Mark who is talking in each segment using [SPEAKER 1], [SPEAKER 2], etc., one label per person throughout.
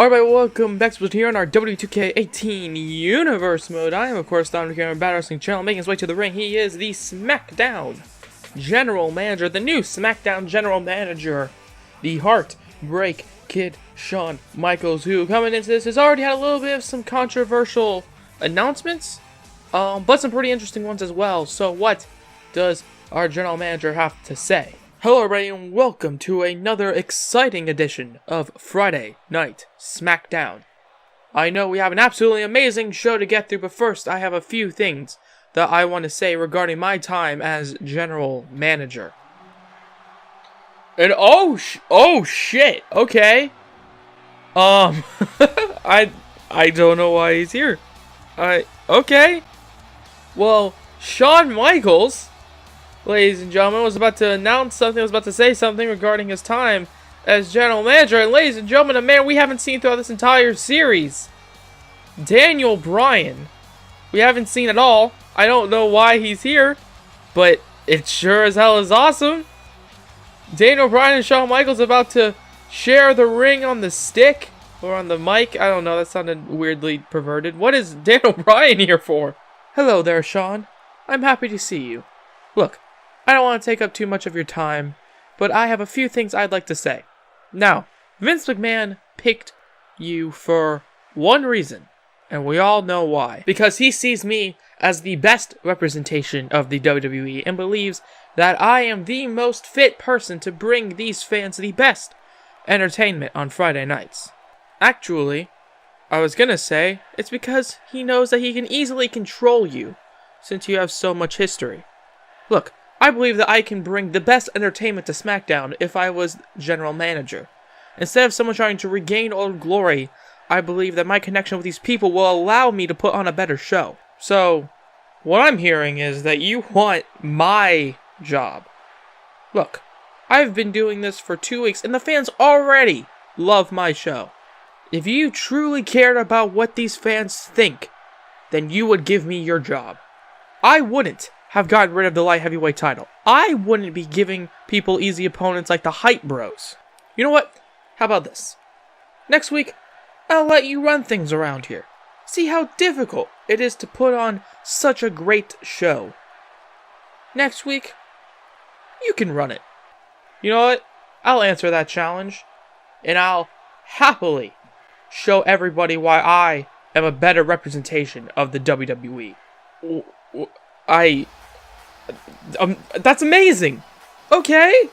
[SPEAKER 1] Alright, welcome back to here on our WWE 2K18 Universe mode. I am, of course, Dominic here on Battle Wrestling Channel, making his way to the ring. He is the SmackDown General Manager, the new SmackDown General Manager, the Heartbreak Kid, Shawn Michaels, who, coming into this, has already had a little bit of some controversial announcements, but some pretty interesting ones as well. So what does our General Manager have to say? Hello everybody and welcome to another exciting edition of Friday Night SmackDown. I know we have an absolutely amazing show to get through, but first I have a few things that I want to say regarding my time as General Manager. And oh shit, okay. I don't know why he's here. Okay. Well, Shawn Michaels, ladies and gentlemen, was about to announce something, was about to say something regarding his time as General Manager. And ladies and gentlemen, a man we haven't seen throughout this entire series, Daniel Bryan. We haven't seen at all. I don't know why he's here, but it sure as hell is awesome. Daniel Bryan and Shawn Michaels about to share the ring on the stick, or on the mic. I don't know, that sounded weirdly perverted. What is Daniel Bryan here for? Hello there, Shawn. I'm happy to see you. Look, I don't want to take up too much of your time, but I have a few things I'd like to say. Now, Vince McMahon picked you for one reason, and we all know why. Because he sees me as the best representation of the WWE and believes that I am the most fit person to bring these fans the best entertainment on Friday nights. Actually, I was gonna say, it's because he knows that he can easily control you, since you have so much history. Look, I believe that I can bring the best entertainment to SmackDown if I was General Manager. Instead of someone trying to regain old glory, I believe that my connection with these people will allow me to put on a better show. So, what I'm hearing is that you want my job. Look, I've been doing this for 2 weeks and the fans already love my show. If you truly cared about what these fans think, then you would give me your job. I wouldn't have gotten rid of the light heavyweight title. I wouldn't be giving people easy opponents like the Hype Bros. You know what? How about this? Next week, I'll let you run things around here. See how difficult it is to put on such a great show. Next week, you can run it. You know what? I'll answer that challenge, and I'll happily show everybody why I am a better representation of the WWE. That's amazing. Okay.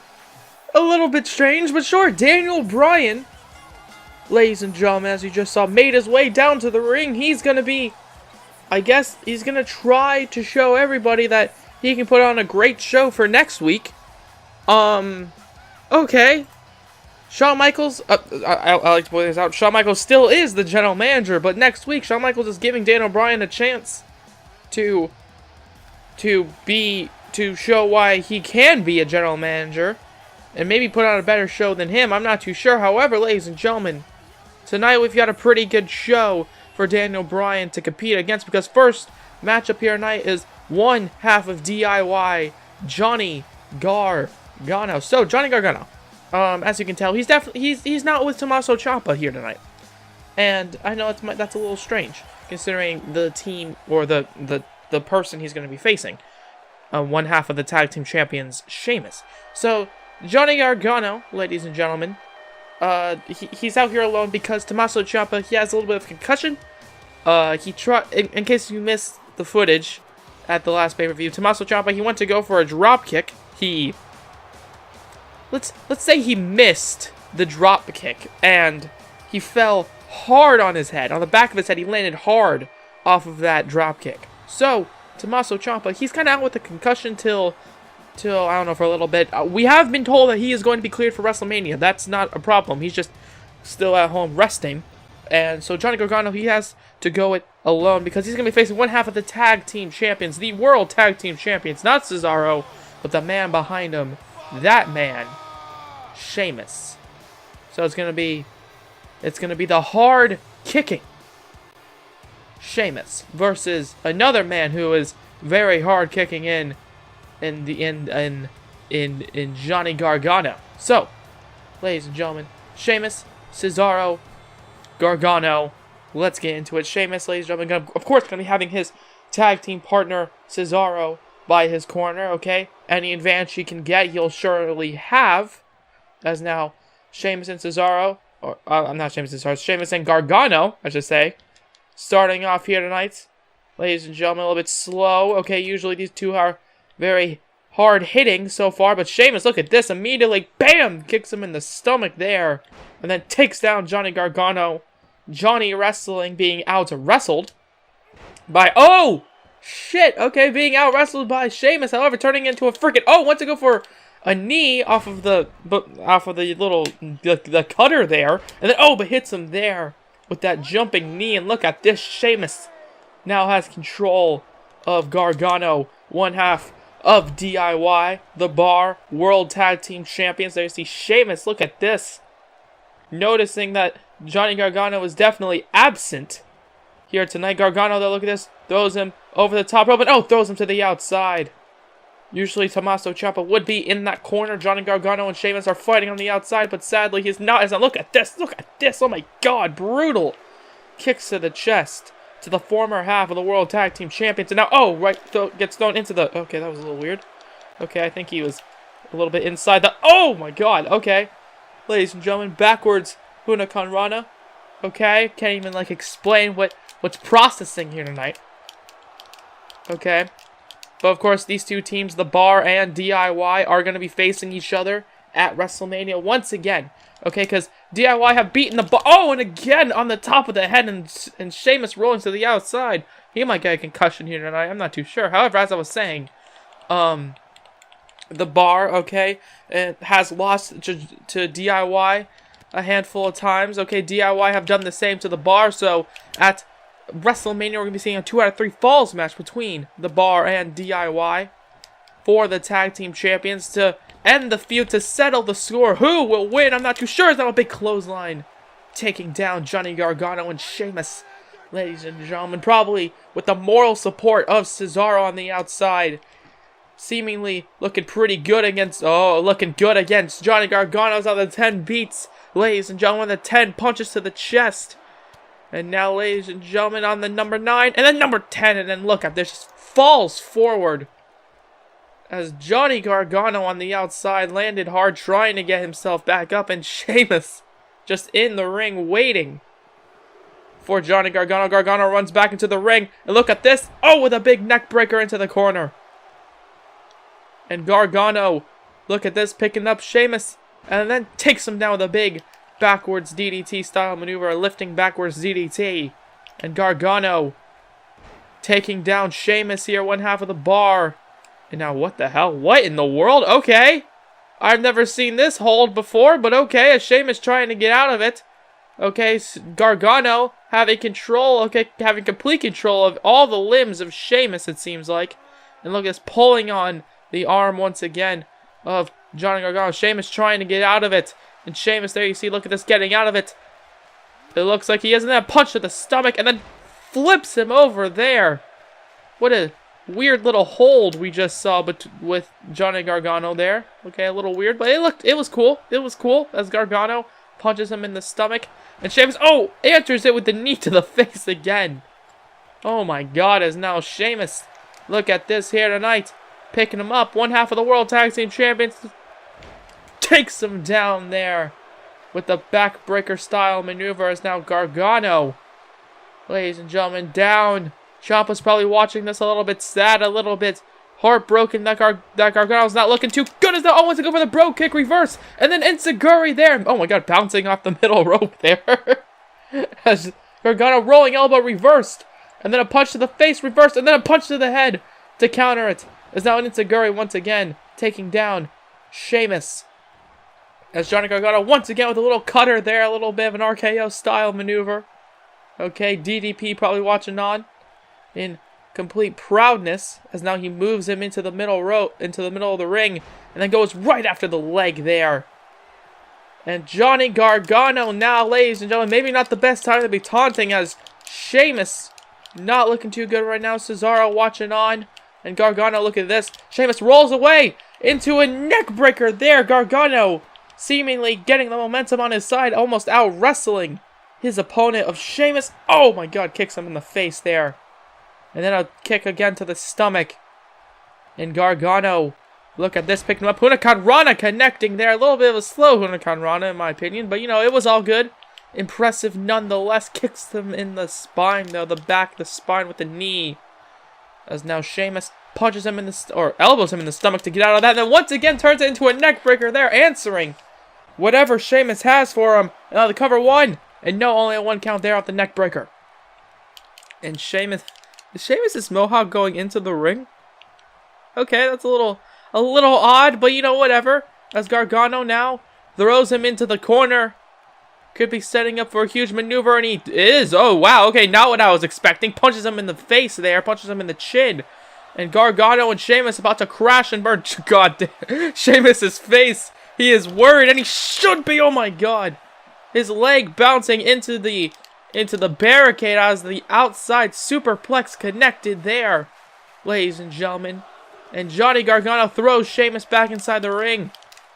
[SPEAKER 1] A little bit strange, but sure. Daniel Bryan, ladies and gentlemen, as you just saw, made his way down to the ring. He's gonna be, I guess, he's gonna try to show everybody that he can put on a great show for next week. Okay. Shawn Michaels, I like to point this out, Shawn Michaels still is the General Manager, but next week, Shawn Michaels is giving Daniel Bryan a chance to show why he can be a General Manager and maybe put on a better show than him. I'm not too sure. However, ladies and gentlemen, tonight we've got a pretty good show for Daniel Bryan to compete against, because first matchup here tonight is one half of DIY, Johnny Gargano. So, Johnny Gargano, as you can tell, he's not with Tommaso Ciampa here tonight. And I know that's a little strange, considering the team, or the person he's going to be facing. One half of the tag team champions, Sheamus. So, Johnny Gargano, ladies and gentlemen, he's out here alone because Tommaso Ciampa, he has a little bit of concussion. In case you missed the footage at the last pay-per-view, Tommaso Ciampa, he went to go for a drop kick. Let's say he missed the drop kick, and he fell hard on his head. On the back of his head, he landed hard off of that drop kick. So, Tommaso Ciampa, he's kind of out with a concussion till I don't know, for a little bit. We have been told that he is going to be cleared for WrestleMania. That's not a problem. He's just still at home resting. And so Johnny Gargano, he has to go it alone because he's going to be facing one half of the tag team champions, the world tag team champions, not Cesaro, but the man behind him, that man, Sheamus. So it's going to be the hard kicking Sheamus versus another man who is very hard kicking in Johnny Gargano. So, ladies and gentlemen, Sheamus, Cesaro, Gargano. Let's get into it. Sheamus, ladies and gentlemen, of course, going to be having his tag team partner, Cesaro, by his corner, okay? Any advantage he can get, he'll surely have. As now, Sheamus and Cesaro, or, I'm not Sheamus and Cesaro, Sheamus and Gargano, I should say, starting off here tonight. Ladies and gentlemen, a little bit slow. Okay, usually these two are very hard hitting so far, but Sheamus, look at this, immediately, bam, kicks him in the stomach there, and then takes down Johnny Gargano. Johnny wrestling, being out-wrestled by, oh, shit, okay, being out-wrestled by Sheamus, however, turning into a freaking, oh, went to go for a knee off of the little, the cutter there, and then, oh, but hits him there with that jumping knee, and look at this, Sheamus now has control of Gargano, one half of DIY, the Bar, World Tag Team Champions. There you see Sheamus, look at this, noticing that Johnny Gargano is definitely absent here tonight. Gargano, though, look at this, throws him over the top rope, and oh, throws him to the outside. Usually Tommaso Ciampa would be in that corner. Johnny Gargano and Sheamus are fighting on the outside, but sadly he's not. Look at this, oh my god, brutal. Kicks to the chest to the former half of the World Tag Team Champions, and now, oh, right, gets thrown into the, okay, that was a little weird. Okay, I think he was a little bit inside the, oh my god, okay. Ladies and gentlemen, backwards Huracan Rana. Okay, can't even like explain what's processing here tonight. Okay, but of course these two teams, the Bar and DIY, are going to be facing each other at WrestleMania once again. Okay, because DIY have beaten the Bar. Oh, and again on the top of the head, and Sheamus rolling to the outside. He might get a concussion here tonight. I'm not too sure. However, as I was saying, the Bar, okay, has lost to DIY a handful of times. Okay, DIY have done the same to the Bar, so at WrestleMania we're going to be seeing a 2 out of 3 falls match between the Bar and DIY for the tag team champions to end the feud, to settle the score. Who will win? I'm not too sure. Is that a big clothesline taking down Johnny Gargano and Sheamus, ladies and gentlemen, probably with the moral support of Cesaro on the outside. Seemingly looking pretty good against, Johnny Gargano's on the 10 beats. Ladies and gentlemen, the 10 punches to the chest. And now, ladies and gentlemen, on the number 9, and then number 10, and then look at this, just falls forward. As Johnny Gargano on the outside landed hard, trying to get himself back up, and Sheamus just in the ring waiting for Johnny Gargano. Gargano runs back into the ring, and look at this, oh, with a big neck breaker into the corner. And Gargano, look at this, picking up Sheamus, and then takes him down with a big backwards DDT style maneuver, a lifting backwards DDT. And Gargano taking down Sheamus here, one half of the Bar. And now what the hell? What in the world? Okay. I've never seen this hold before, but okay, as Sheamus trying to get out of it. Okay, Gargano having control, okay, having complete control of all the limbs of Sheamus, it seems like. And look at this, pulling on the arm once again of Johnny Gargano. Sheamus trying to get out of it. And Sheamus, there you see, look at this, getting out of it. It looks like he has a punch to the stomach and then flips him over there. What a weird little hold we just saw with Johnny Gargano there. Okay, a little weird, but it was cool. It was cool as Gargano punches him in the stomach. And Sheamus, oh, answers it with the knee to the face again. Oh my god, as now Sheamus, look at this here tonight. Picking him up, one half of the World Tag Team Champions. Takes him down there with the backbreaker style maneuver as now Gargano, ladies and gentlemen, down. Ciampa's probably watching this a little bit sad, a little bit heartbroken that Gargano's not looking too good as now. Oh, wants to go for the bro kick reverse, and then enziguri there. Oh my god, bouncing off the middle rope there. As Gargano rolling elbow reversed, and then a punch to the face reversed, and then a punch to the head to counter it. As now an enziguri once again taking down Sheamus. As Johnny Gargano once again with a little cutter there, a little bit of an RKO style maneuver. Okay, DDP probably watching on in complete proudness as now he moves him into the middle rope, into the middle of the ring, and then goes right after the leg there. And Johnny Gargano now, ladies and gentlemen, maybe not the best time to be taunting as Sheamus not looking too good right now. Cesaro watching on, and Gargano, look at this. Sheamus rolls away into a neck breaker there. Gargano seemingly getting the momentum on his side, almost out wrestling his opponent of Sheamus. Oh my god, kicks him in the face there. And then a kick again to the stomach. And Gargano, look at this, picking him up. Huracan Rana connecting there. A little bit of a slow Huracan Rana in my opinion, but you know, it was all good. Impressive nonetheless. Kicks him in the spine though, the back, the spine with the knee. As now Sheamus punches him in the, or elbows him in the stomach to get out of that. And then once again turns it into a neck breaker there, answering whatever Sheamus has for him. The cover 1. And no, only a 1 count there off the neck breaker. And Sheamus, is Sheamus' mohawk going into the ring? Okay, that's a little odd, but you know, whatever. As Gargano now throws him into the corner. Could be setting up for a huge maneuver, and he is. Oh, wow. Okay, not what I was expecting. Punches him in the face there. Punches him in the chin. And Gargano and Sheamus about to crash and burn. God damn. Sheamus' face. He is worried, and he should be. Oh, my God. His leg bouncing into the barricade as the outside superplex connected there, ladies and gentlemen. And Johnny Gargano throws Sheamus back inside the ring.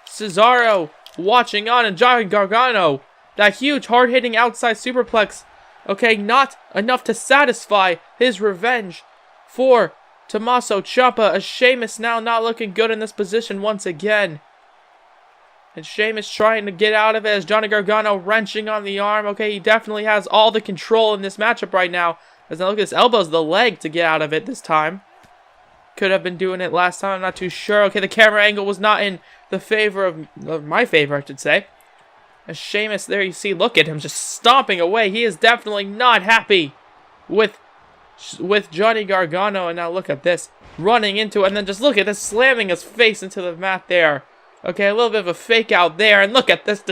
[SPEAKER 1] Cesaro watching on, and Johnny Gargano, that huge hard-hitting outside superplex. Okay, not enough to satisfy his revenge for Tommaso Ciampa, as Sheamus now not looking good in this position once again. And Sheamus trying to get out of it as Johnny Gargano wrenching on the arm. Okay, he definitely has all the control in this matchup right now. As now look at his elbows, the leg to get out of it this time. Could have been doing it last time, I'm not too sure. Okay, the camera angle was not in the favor of my favor, I should say. As Sheamus, there you see, look at him just stomping away. He is definitely not happy with Johnny Gargano. And now look at this, running into it, and then just look at this, slamming his face into the mat there. Okay, a little bit of a fake out there, and look at this,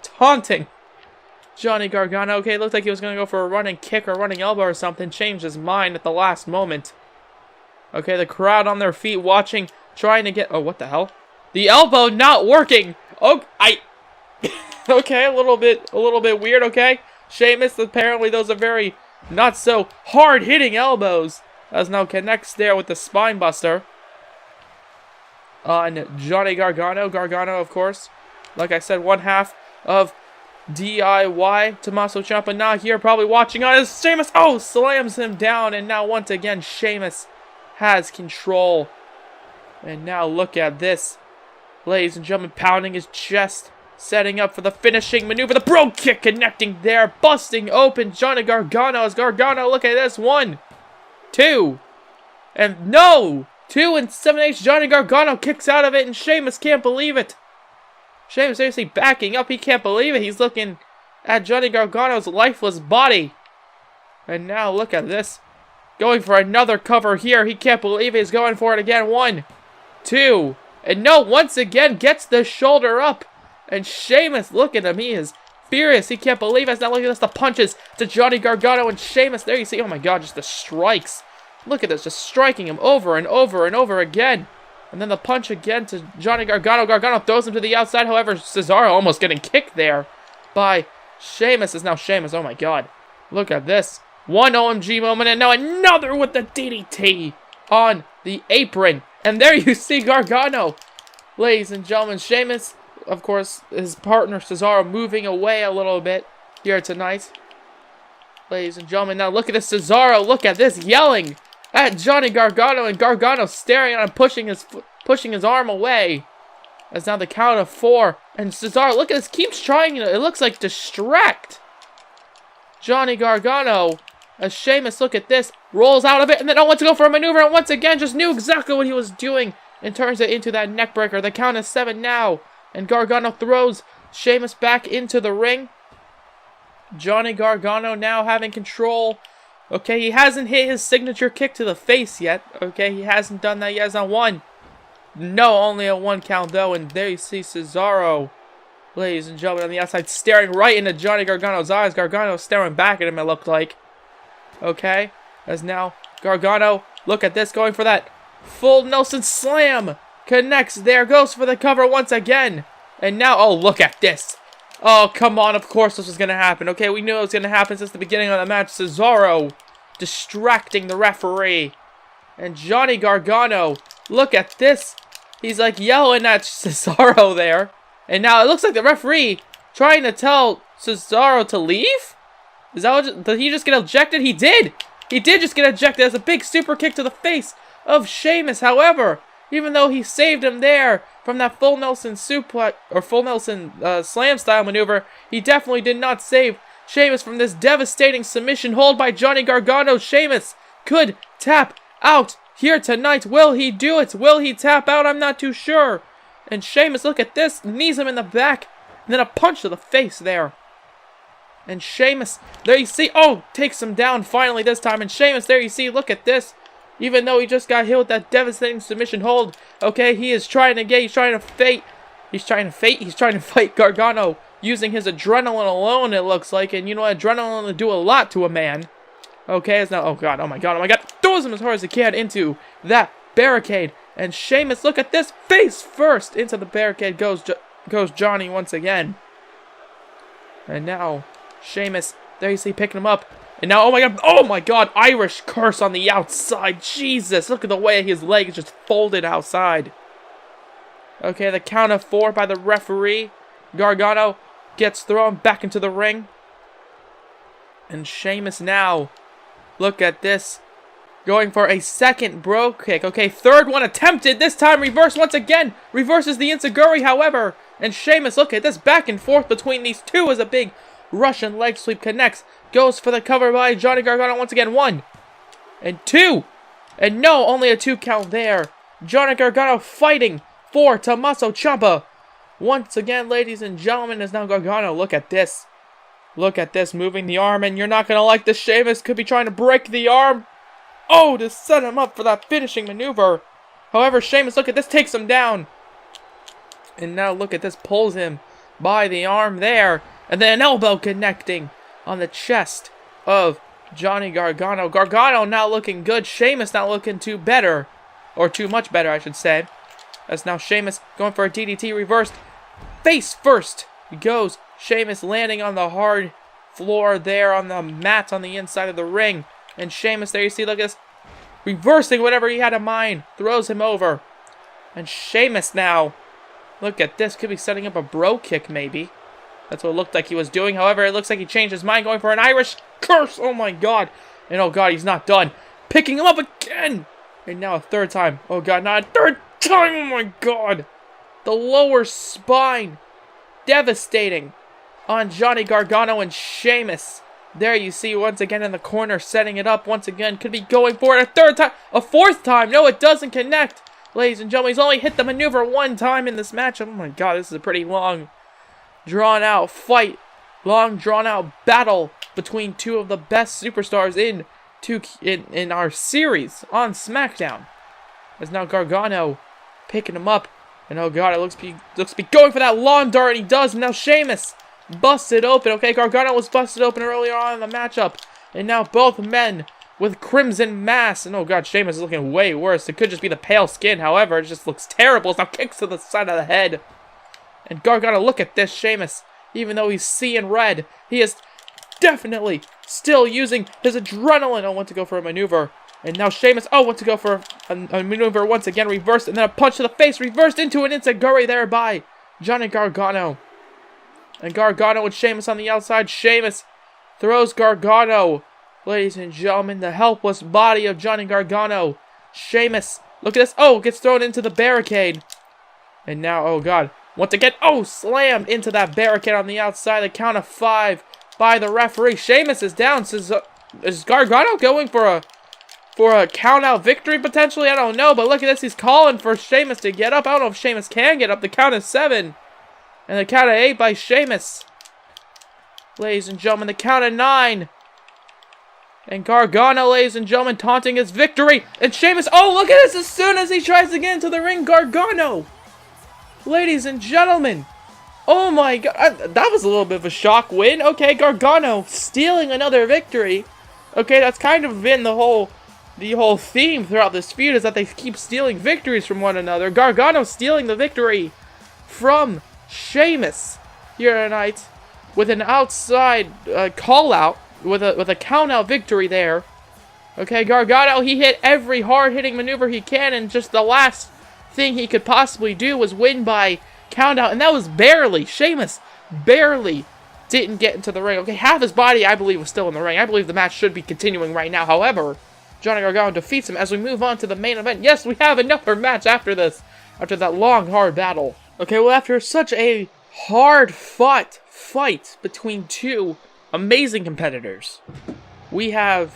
[SPEAKER 1] taunting Johnny Gargano. Okay, it looked like he was going to go for a running kick or running elbow or something. Changed his mind at the last moment. Okay, the crowd on their feet watching, trying to get... Oh, what the hell? The elbow not working! Oh, okay, a little bit weird, okay? Sheamus, apparently those are very not so hard-hitting elbows. As now connects there with the spine buster on Johnny Gargano. Gargano, of course, like I said, one half of DIY. Tommaso Ciampa not here, probably watching on as Sheamus, oh, slams him down. And now once again, Sheamus has control. And now look at this, ladies and gentlemen, pounding his chest, setting up for the finishing maneuver. The bro kick connecting there, busting open Johnny Gargano. As Gargano, look at this, 1, 2, and no, 2 and 7/8. Johnny Gargano kicks out of it, and Sheamus can't believe it. Sheamus seriously backing up. He can't believe it. He's looking at Johnny Gargano's lifeless body. And now look at this, going for another cover here. He can't believe it. He's going for it again. 1, 2, and no, once again gets the shoulder up. And Sheamus, look at him. He is furious. He can't believe it. Now look at this, the punches to Johnny Gargano and Sheamus. There you see, oh my God, just the strikes. Look at this, just striking him over and over and over again. And then the punch again to Johnny Gargano. Gargano throws him to the outside. However, Cesaro almost getting kicked there by Sheamus. Is now Sheamus, oh my God. Look at this. One OMG moment, and now another with the DDT on the apron. And there you see Gargano. Ladies and gentlemen, Sheamus, of course, his partner Cesaro moving away a little bit here tonight. Ladies and gentlemen, now look at this, Cesaro, look at this, yelling at Johnny Gargano, and Gargano staring at him, pushing his arm away. As now the count of 4, and Cesaro, look at this, keeps trying, it looks like distract Johnny Gargano. As Sheamus, look at this, rolls out of it, and then wants to go for a maneuver, and once again just knew exactly what he was doing and turns it into that neck breaker. The count is 7 now, and Gargano throws Sheamus back into the ring. Johnny Gargano now having control. Okay, he hasn't hit his signature kick to the face yet. Okay, he hasn't done that yet. He's on 1. No, only a 1 count though, and there you see Cesaro, ladies and gentlemen, on the outside, staring right into Johnny Gargano's eyes. Gargano staring back at him, it looked like. Okay, as now Gargano, look at this, going for that full Nelson slam. Connects there, goes for the cover once again. And now, oh, look at this. Oh, come on, of course this was going to happen. Okay, we knew it was going to happen since the beginning of the match. Cesaro distracting the referee. And Johnny Gargano, look at this. He's like yelling at Cesaro there. And now it looks like the referee trying to tell Cesaro to leave? Is that what, did he just get ejected? He did! He did just get ejected as a big super kick to the face of Sheamus. However, even though he saved him there from that full Nelson suplex, or full Nelson slam style maneuver, he definitely did not save Sheamus from this devastating submission hold by Johnny Gargano. Sheamus could tap out here tonight. Will he do it? Will he tap out? I'm not too sure. And Sheamus, look at this, knees him in the back, and then a punch to the face there. And Sheamus, there you see, oh, takes him down finally this time. And Sheamus, there you see, look at this. Even though he just got hit with that devastating submission hold, okay, he is trying to get, he's trying to fight Gargano using his adrenaline alone, it looks like. And you know, adrenaline will do a lot to a man. Okay, it's now, oh god, throws him as hard as he can into that barricade. And Sheamus, look at this, face first into the barricade goes Johnny once again. And now Sheamus, there you see, picking him up. And now, oh my god, Irish curse on the outside. Jesus, look at the way his leg is just folded outside. Okay, the count of 4 by the referee. Gargano gets thrown back into the ring. And Sheamus now, look at this, going for a second bro kick. Okay, third one attempted, this time reverse once again. Reverses the enziguri, however. And Sheamus, look at this, back and forth between these two as a big Russian leg sweep connects. Goes for the cover by Johnny Gargano once again. 1 and 2. And no, only a 2 count there. Johnny Gargano fighting for Tommaso Ciampa. Once again, ladies and gentlemen, is now Gargano. Look at this. Look at this, moving the arm. And you're not going to like this. Sheamus could be trying to break the arm. Oh, to set him up for that finishing maneuver. However, Sheamus, look at this, takes him down. And now look at this, pulls him by the arm there. And then an elbow connecting on the chest of Johnny Gargano. Gargano now looking good. Sheamus not looking too better. Or too much better, I should say. As now Sheamus going for a DDT reversed. Face first goes Sheamus, landing on the hard floor there on the mat on the inside of the ring. And Sheamus, there you see, look at this, reversing whatever he had in mind. Throws him over. And Sheamus now, look at this, could be setting up a bro kick maybe. That's what it looked like he was doing. However, it looks like he changed his mind, going for an Irish curse. Oh my god. And oh god, he's not done. Picking him up again. And now a third time. Oh god, not a third time. Oh my god. The lower spine. Devastating on Johnny Gargano. And Sheamus, there you see, once again in the corner, setting it up once again. Could be going for it a third time. A fourth time. No, it doesn't connect. Ladies and gentlemen, he's only hit the maneuver 1 time in this match. Oh my god, this is a pretty long drawn out fight, long drawn out battle between two of the best superstars in our series on SmackDown. As now Gargano picking him up, and oh god, it looks to be going for that lawn dart, and he does. And now Sheamus busted open. Okay, Gargano was busted open earlier on in the matchup, and now both men with crimson mass. And oh god, Sheamus is looking way worse. It could just be the pale skin, however, it just looks terrible. It's now kicks to the side of the head. And Gargano, look at this, Sheamus. Even though he's seeing red, he is definitely still using his adrenaline. Oh, went to go for a maneuver. And now Sheamus, went to go for a maneuver once again, reversed, and then a punch to the face, reversed into an enziguri there by Johnny Gargano. And Gargano with Sheamus on the outside. Sheamus throws Gargano. Ladies and gentlemen, the helpless body of Johnny Gargano. Sheamus, look at this. Oh, gets thrown into the barricade. And now, oh god. Once again, slammed into that barricade on the outside. The count of 5 by the referee. Sheamus is down. Is Gargano going for a count-out victory, potentially? I don't know, but look at this. He's calling for Sheamus to get up. I don't know if Sheamus can get up. The count is 7. And the count of 8 by Sheamus. Ladies and gentlemen, the count of 9. And Gargano, ladies and gentlemen, taunting his victory. And Sheamus, look at this. As soon as he tries to get into the ring, Gargano. Ladies and gentlemen, oh my god, that was a little bit of a shock win. Okay, Gargano stealing another victory. Okay, that's kind of been the whole theme throughout this feud, is that they keep stealing victories from one another. Gargano stealing the victory from Sheamus here tonight with an outside call out, with a count out victory there. Okay, Gargano, he hit every hard hitting maneuver he can, and just the last thing he could possibly do was win by count out, and that was barely. Sheamus barely didn't get into the ring. Okay, half his body, I believe, was still in the ring. I believe the match should be continuing right now. However, Johnny Gargano defeats him as we move on to the main event. Yes, we have another match after this, after that long, hard battle. Okay, well, after such a hard-fought fight between two amazing competitors, we have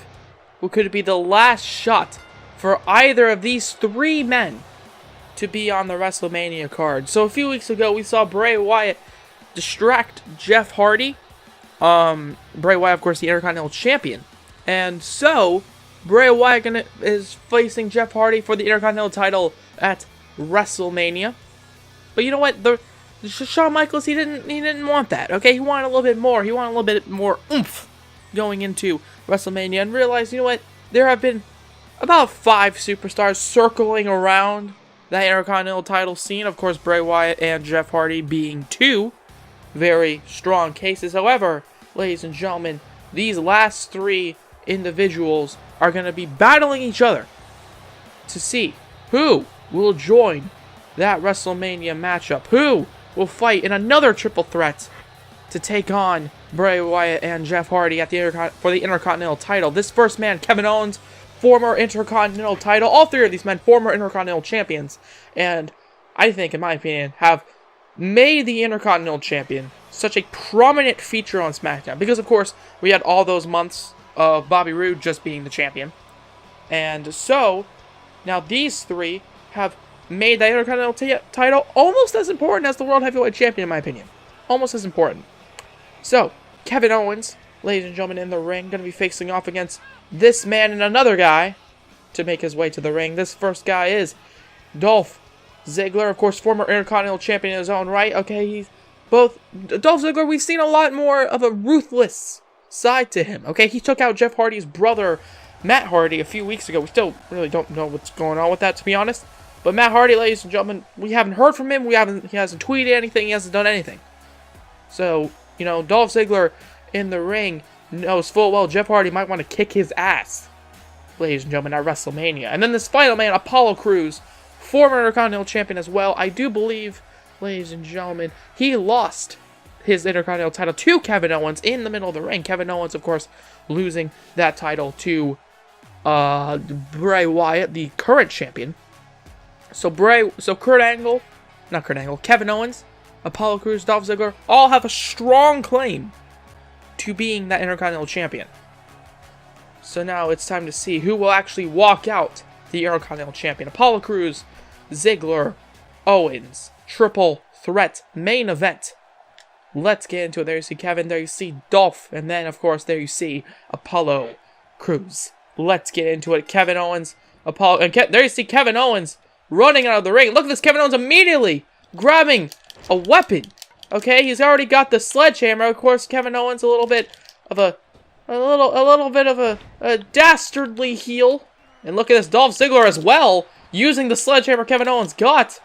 [SPEAKER 1] what could be the last shot for either of these three men to be on the WrestleMania card. So a few weeks ago, we saw Bray Wyatt distract Jeff Hardy. Bray Wyatt, of course, the Intercontinental Champion. And so, Bray Wyatt is facing Jeff Hardy for the Intercontinental title at WrestleMania. But you know what? Shawn Michaels, he didn't want that. Okay, he wanted a little bit more. He wanted a little bit more oomph going into WrestleMania, and realized, you know what? There have been about 5 superstars circling around that Intercontinental title scene. Of course, Bray Wyatt and Jeff Hardy being 2 very strong cases. However, ladies and gentlemen, these last 3 individuals are going to be battling each other to see who will join that WrestleMania matchup. Who will fight in another triple threat to take on Bray Wyatt and Jeff Hardy at for the Intercontinental title. This first man, Kevin Owens, former Intercontinental title. All 3 of these men, former Intercontinental champions. And I think, in my opinion, have made the Intercontinental Champion such a prominent feature on SmackDown. Because, of course, we had all those months of Bobby Roode just being the champion. And so, now these 3 have made the Intercontinental title almost as important as the World Heavyweight Champion, in my opinion. Almost as important. So, Kevin Owens, ladies and gentlemen, in the ring, going to be facing off against this man and another guy to make his way to the ring. This first guy is Dolph Ziggler, of course, former Intercontinental Champion in his own right. Okay, he's both Dolph Ziggler. We've seen a lot more of a ruthless side to him. Okay, he took out Jeff Hardy's brother, Matt Hardy, a few weeks ago. We still really don't know what's going on with that, to be honest. But Matt Hardy, ladies and gentlemen, we haven't heard from him. He hasn't tweeted anything. He hasn't done anything. So, you know, Dolph Ziggler in the ring knows full well Jeff Hardy might want to kick his ass, ladies and gentlemen, at WrestleMania. And then this final man, Apollo Crews, former Intercontinental Champion as well. I do believe, ladies and gentlemen, he lost his Intercontinental title to Kevin Owens in the middle of the ring. Kevin Owens, of course, losing that title to Bray Wyatt, the current champion. So Kevin Owens, Apollo Crews, Dolph Ziggler, all have a strong claim to being that Intercontinental Champion. So now it's time to see who will actually walk out the Intercontinental Champion. Apollo Crews, Ziggler, Owens, triple threat main event. Let's get into it. There you see Kevin, there you see Dolph, and then, of course, there you see Apollo Crews. Let's get into it. Kevin Owens, Apollo, and there you see Kevin Owens running out of the ring. Look at this, Kevin Owens immediately grabbing a weapon. Okay, he's already got the sledgehammer. Of course, Kevin Owens a little bit of a dastardly heel. And look at this, Dolph Ziggler as well, using the sledgehammer Kevin Owens got.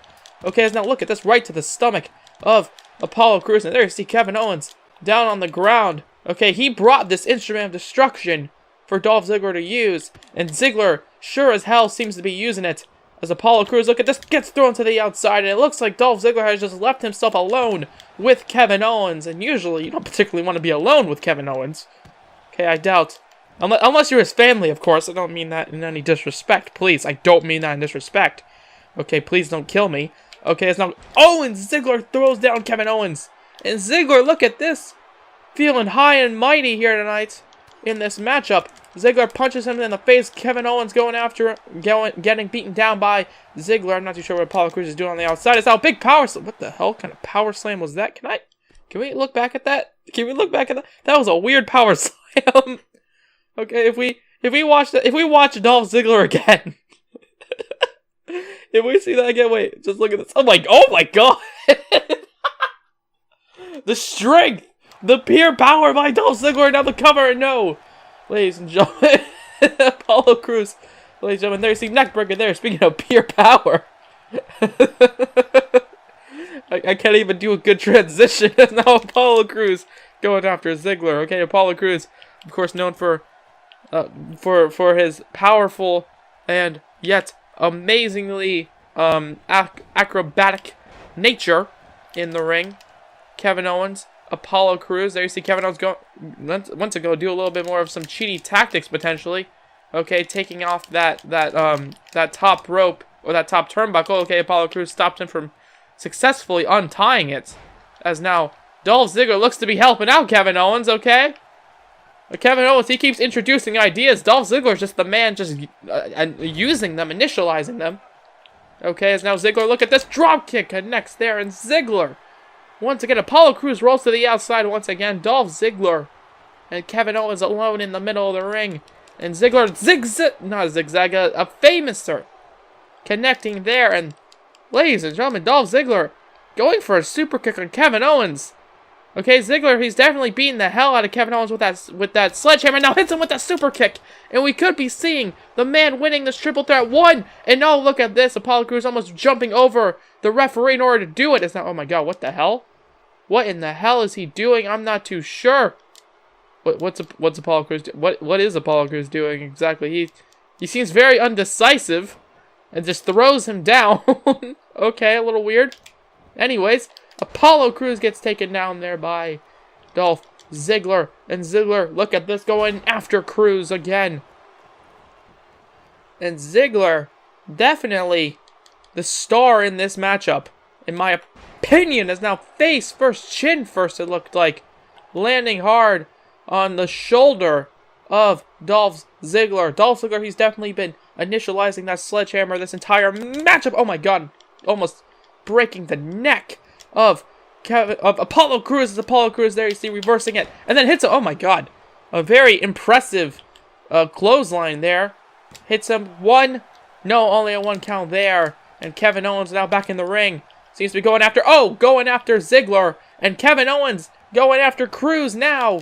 [SPEAKER 1] Okay, now look at this, right to the stomach of Apollo Crews. And there you see Kevin Owens down on the ground. Okay, he brought this instrument of destruction for Dolph Ziggler to use. And Ziggler sure as hell seems to be using it. As Apollo Crews, look at this, gets thrown to the outside, and it looks like Dolph Ziggler has just left himself alone with Kevin Owens. And usually, you don't particularly want to be alone with Kevin Owens. Okay, I doubt. Unless you're his family, of course. I don't mean that in any disrespect. Please, I don't mean that in disrespect. Okay, please don't kill me. Okay, it's now Owens. Ziggler throws down Kevin Owens. And Ziggler, look at this. Feeling high and mighty here tonight in this matchup. Ziggler punches him in the face. Kevin Owens going after him, getting beaten down by Ziggler. I'm not too sure what Apollo Crews is doing on the outside. It's now a big power slam. What the hell kind of power slam was that? Can we look back at that? Can we look back at that? That was a weird power slam. Okay, if we watch Dolph Ziggler again, if we see that again, wait, just look at this. I'm like, oh my god, the strength, the pure power by Dolph Ziggler. Now the cover, no. Ladies and gentlemen, Apollo Crews. Ladies and gentlemen, there you see neckbreaker there. Speaking of pure power. I can't even do a good transition. Now Apollo Crews going after Ziggler. Okay, Apollo Crews, of course, known for his powerful and yet amazingly acrobatic nature in the ring. Kevin Owens Apollo Crews. There you see Kevin Owens went to go do a little bit more of some cheaty tactics potentially. Okay, taking off that top rope or that top turnbuckle. Okay, Apollo Crews stopped him from successfully untying it. As now Dolph Ziggler looks to be helping out Kevin Owens. Okay, but Kevin Owens, he keeps introducing ideas. Dolph Ziggler's just the man, just using them, initializing them. Okay, as now Ziggler, look at this drop kick connects there, and Ziggler. Once again, Apollo Crews rolls to the outside once again. Dolph Ziggler and Kevin Owens alone in the middle of the ring. And Ziggler, a famouser connecting there. And ladies and gentlemen, Dolph Ziggler going for a super kick on Kevin Owens. Okay, Ziggler, he's definitely beating the hell out of Kevin Owens with that sledgehammer. Now hits him with a super kick. And we could be seeing the man winning this triple threat. One. And oh, look at this. Apollo Crews almost jumping over the referee in order to do it. It's not, oh my god, what the hell? What in the hell is he doing? I'm not too sure. What's Apollo Crews what is Apollo Crews doing exactly? He seems very undecisive and just throws him down. Okay, a little weird. Anyways, Apollo Crews gets taken down there by Dolph Ziggler. And Ziggler, look at this, going after Crews again. And Ziggler, definitely the star in this matchup, in my opinion, is now face first, chin first, it looked like. Landing hard on the shoulder of Dolph Ziggler. Dolph Ziggler, he's definitely been initializing that sledgehammer this entire matchup. Oh my god, almost breaking the neck of Apollo Crews. As Apollo Crews there, you see, reversing it, and then hits him. Oh my god, a very impressive clothesline there. Hits him one, no, only a 1 count there. And Kevin Owens now back in the ring. Seems to be going after Ziggler. And Kevin Owens going after Crews now.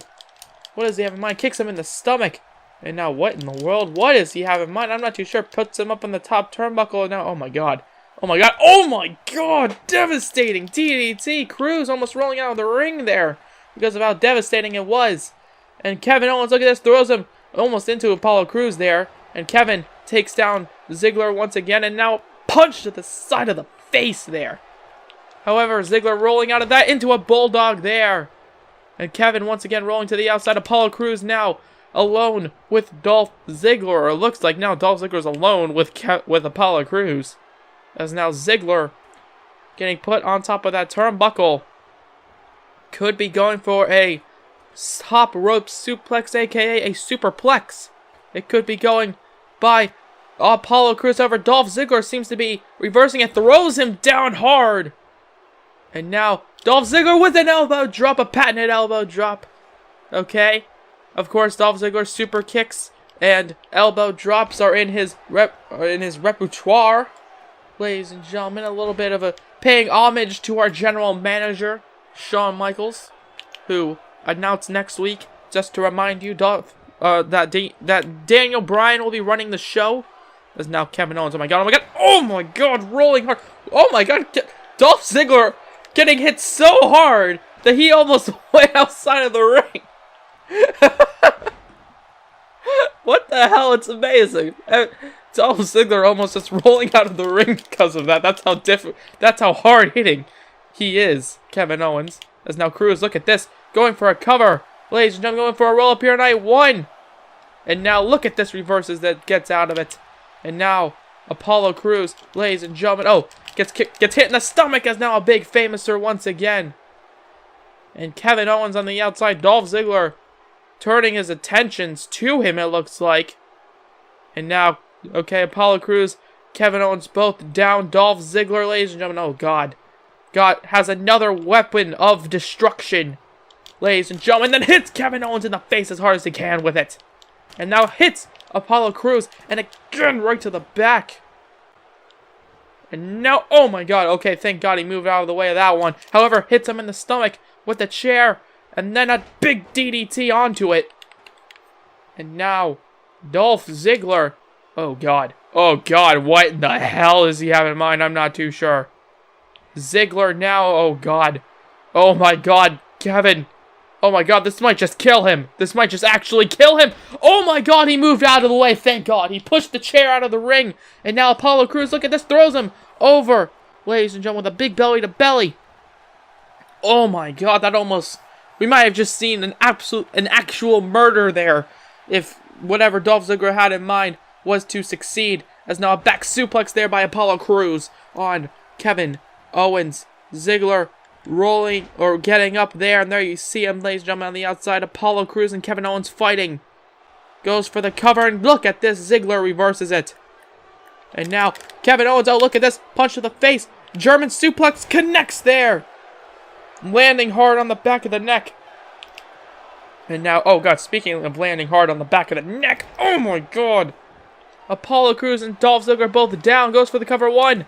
[SPEAKER 1] What does he have in mind? Kicks him in the stomach. And now what in the world? What does he have in mind? I'm not too sure. Puts him up on the top turnbuckle. Now, oh my god. Oh my god. Oh my god. Devastating. DDT. Crews almost rolling out of the ring there because of how devastating it was. And Kevin Owens, look at this. Throws him almost into Apollo Crews there. And Kevin takes down Ziggler once again. And now punch to the side of the face there. However, Ziggler rolling out of that into a bulldog there. And Kevin once again rolling to the outside. Apollo Crews now alone with Dolph Ziggler. Or it looks like now Dolph Ziggler's alone with Apollo Crews. As now Ziggler getting put on top of that turnbuckle. Could be going for a top rope suplex, aka a superplex. It could be going by Apollo Crews. However, Dolph Ziggler seems to be reversing it. Throws him down hard. And now Dolph Ziggler with an elbow drop, a patented elbow drop. Okay. Of course, Dolph Ziggler's super kicks and elbow drops are in his repertoire. Ladies and gentlemen, a little bit of a paying homage to our general manager, Shawn Michaels, who announced next week, just to remind you, that Daniel Bryan will be running the show. There's now Kevin Owens. Oh my god, oh my god, oh my god, rolling hard. Oh my god, Dolph Ziggler getting hit so hard that he almost went outside of the ring. What the hell? It's amazing. Dolph Ziggler almost just rolling out of the ring because of that. That's how hard hitting he is, Kevin Owens. As now Crews, look at this, going for a cover. Ladies and gentlemen, going for a roll up here night one. And now look at this, reverses that gets out of it. And now Apollo Crews, ladies and gentlemen, gets hit in the stomach as now a big famouser once again. And Kevin Owens on the outside, Dolph Ziggler turning his attentions to him, it looks like. And now, okay, Apollo Crews, Kevin Owens both down. Dolph Ziggler, ladies and gentlemen, oh god. God has another weapon of destruction, ladies and gentlemen, then hits Kevin Owens in the face as hard as he can with it. And now hits Apollo Crews, and again right to the back. And now, oh my god, okay, thank god he moved out of the way of that one. However, hits him in the stomach with the chair, and then a big DDT onto it. And now, Dolph Ziggler, oh god, what in the hell is he having in mind? I'm not too sure. Ziggler now, oh god, oh my god, Kevin. Oh my god, this might just kill him. This might just actually kill him. Oh my god, he moved out of the way, thank god. He pushed the chair out of the ring. And now Apollo Crews, look at this, throws him over. Ladies and gentlemen, with a big belly to belly. Oh my god, that almost We might have just seen an actual murder there, if whatever Dolph Ziggler had in mind was to succeed. As now a back suplex there by Apollo Crews on Kevin Owens. Ziggler rolling or getting up there, and there you see him, ladies and gentlemen, on the outside. Apollo Crews and Kevin Owens fighting. Goes for the cover, and look at this, Ziggler reverses it. And now Kevin Owens, oh look at this, punch to the face. German suplex connects there, landing hard on the back of the neck. And now, oh god, speaking of landing hard on the back of the neck, oh my god. Apollo Crews and Dolph Ziggler both down. Goes for the cover. 1,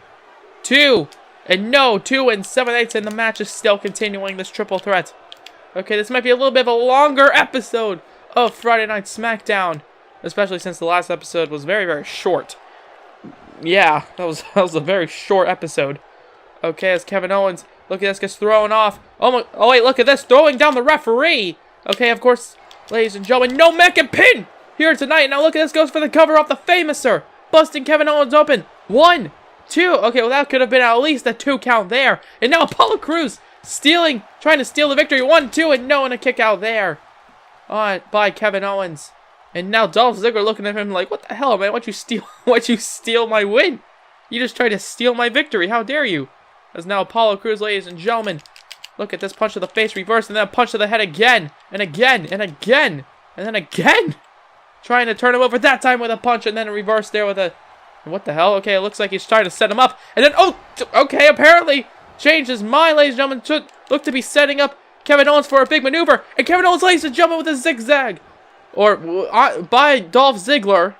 [SPEAKER 1] 2, and no, 2 7/8, and the match is still continuing, this triple threat. Okay, this might be a little bit of a longer episode of Friday Night SmackDown, especially since the last episode was very, very short. Yeah, that was a very short episode. Okay, as Kevin Owens, look at this, gets thrown off. Oh wait, look at this, throwing down the referee. Okay, of course, ladies and gentlemen, no Mecha pin here tonight. Now look at this, goes for the cover off the Famouser, busting Kevin Owens open. 1, 2. Okay, well that could have been at least a 2 count there. And now Apollo Crews trying to steal the victory. 1, 2, and no, and a kick out there by Kevin Owens. And now Dolph Ziggler looking at him like, what the hell, man? Why'd you steal my win? You just tried to steal my victory. How dare you? As now Apollo Crews, ladies and gentlemen, look at this, punch to the face, reverse, and then a punch to the head again, and again, and again, and then again. Trying to turn him over, that time with a punch, and then a reverse there with a... What the hell? Okay, it looks like he's trying to set him up. And then, oh, okay, apparently changed his mind, ladies and gentlemen. Look to be setting up Kevin Owens for a big maneuver. And Kevin Owens, ladies and gentlemen, with a zigzag. Or by Dolph Ziggler.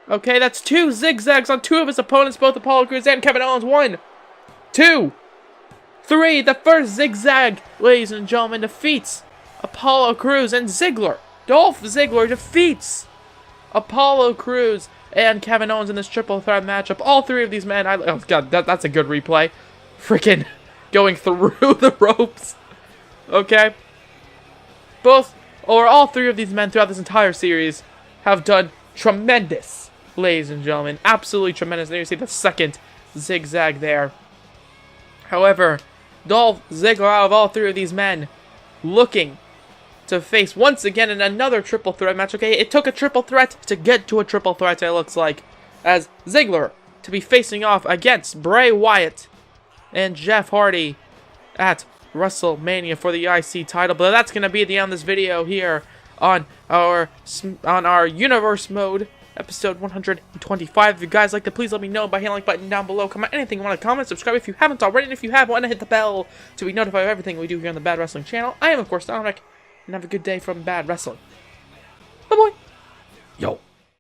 [SPEAKER 1] Okay, that's 2 zigzags on 2 of his opponents, both Apollo Crews and Kevin Owens. 1, 2, 3. The first zigzag, ladies and gentlemen, defeats Apollo Crews and Ziggler. Dolph Ziggler defeats Apollo Crews and Kevin Owens in this triple threat matchup. All 3 of these men, oh god, that's a good replay. Freaking going through the ropes. Okay. All 3 of these men throughout this entire series have done tremendous, ladies and gentlemen. Absolutely tremendous. There you see the second zigzag there. However, Dolph Ziggler, out of all 3 of these men, looking to face once again in another triple threat match. Okay, it took a triple threat to get to a triple threat, it looks like, as Ziggler to be facing off against Bray Wyatt and Jeff Hardy at WrestleMania for the IC title. But that's going to be the end of this video here on our Universe Mode, episode 125. If you guys like it, please let me know by hitting the like button down below. Comment anything you want to comment, subscribe if you haven't already, and if you have, want to hit the bell to be notified of everything we do here on the Bad Wrestling channel. I am, of course, Dominic, and have a good day from Bad Wrestling. Bye-bye.